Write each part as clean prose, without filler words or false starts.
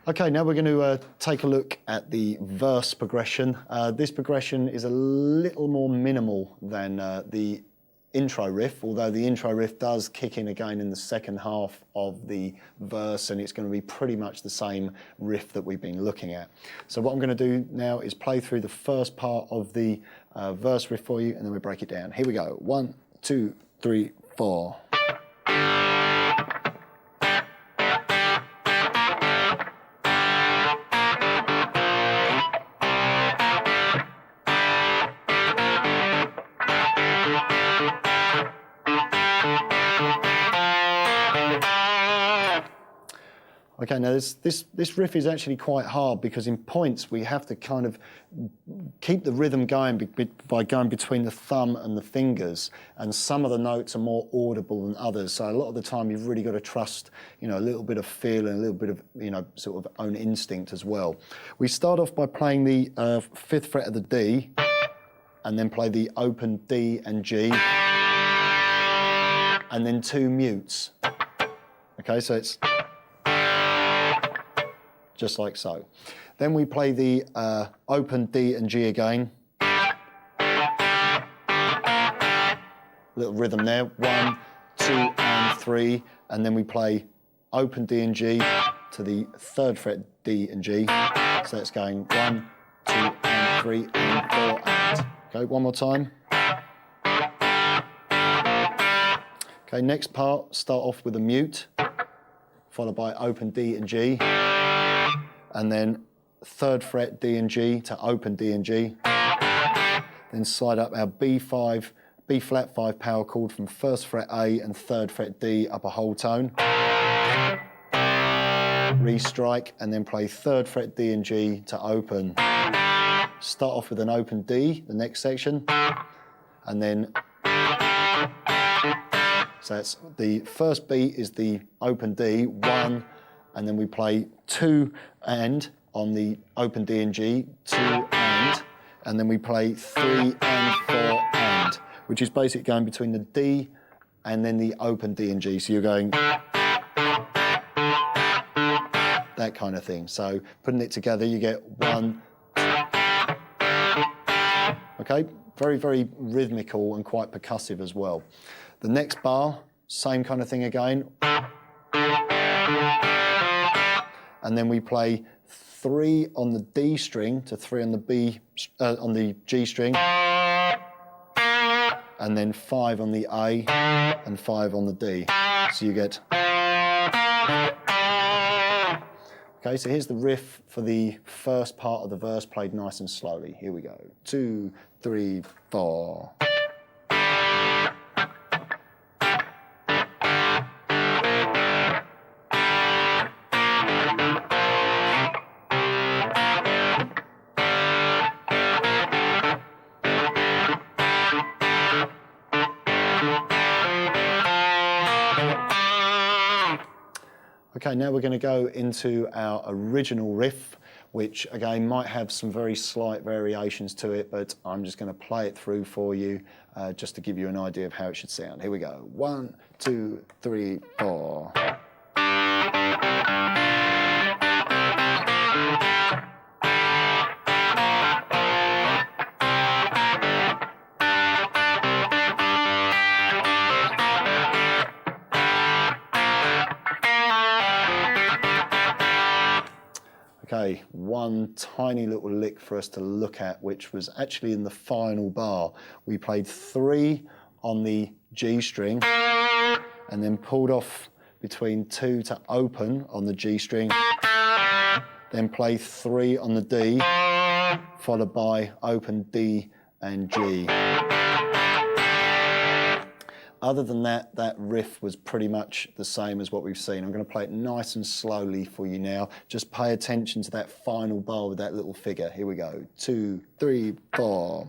Okay, now we're going to take a look at the verse progression. This progression is a little more minimal than the intro riff, although the intro riff does kick in again in the second half of the verse, and it's going to be pretty much the same riff that we've been looking at. So what I'm going to do now is play through the first part of the verse riff for you, and then we break it down. Here we go. 1, 2, 3, 4. Okay, now this riff is actually quite hard because in points we have to kind of keep the rhythm going by going between the thumb and the fingers, and some of the notes are more audible than others. So a lot of the time you've really got to trust, a little bit of feel and a little bit of, sort of own instinct as well. We start off by playing the 5th fret of the D, and then play the open D and G, and then 2 mutes. Okay, so it's just like so. Then we play the open D and G again. Little rhythm there, 1, 2, and 3, and then we play open D and G to the 3rd fret D and G. So it's going 1, 2, and 3, and 4, and. Okay, one more time. Okay, next part, start off with a mute, followed by open D and G, and then 3rd fret D and G to open D and G. Then slide up our B flat 5 power chord from 1st fret A and 3rd fret D up a whole tone. Restrike, and then play 3rd fret D and G to open. Start off with an open D, the next section, and then, so it's the first beat is the open D, 1, and then we play 2 and on the open D and G, 2 and then we play 3 and 4 and, which is basically going between the D and then the open D and G. So you're going that kind of thing. So putting it together, you get 1. Okay, very, very rhythmical and quite percussive as well. The next bar, same kind of thing again. And then we play 3 on the D string to 3 on the on the G string, and then 5 on the A and 5 on the D. So you get. Okay, so here's the riff for the first part of the verse played nice and slowly. Here we go. 2, 3, 4. Okay, now we're going to go into our original riff, which again might have some very slight variations to it, but I'm just going to play it through for you just to give you an idea of how it should sound. Here we go. 1, 2, 3, 4. Okay, one tiny little lick for us to look at, which was actually in the final bar. We played 3 on the G string and then pulled off between 2 to open on the G string, then play 3 on the D, followed by open D and G. Other than that, that riff was pretty much the same as what we've seen. I'm going to play it nice and slowly for you now. Just pay attention to that final bar with that little figure. Here we go. 2, 3, 4.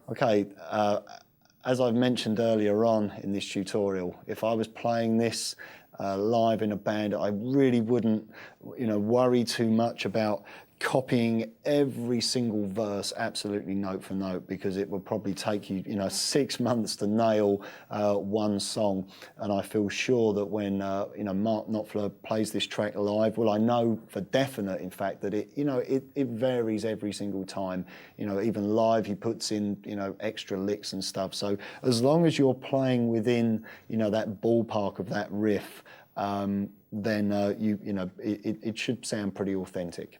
Okay, as I've mentioned earlier on in this tutorial, if I was playing this live in a band, I really wouldn't, worry too much about copying every single verse absolutely note for note, because it will probably take you, 6 months to nail one song. And I feel sure that when Mark Knopfler plays this track live, well, I know for definite, in fact, that it varies every single time. Even live, he puts in extra licks and stuff. So as long as you're playing within that ballpark of that riff, then it should sound pretty authentic.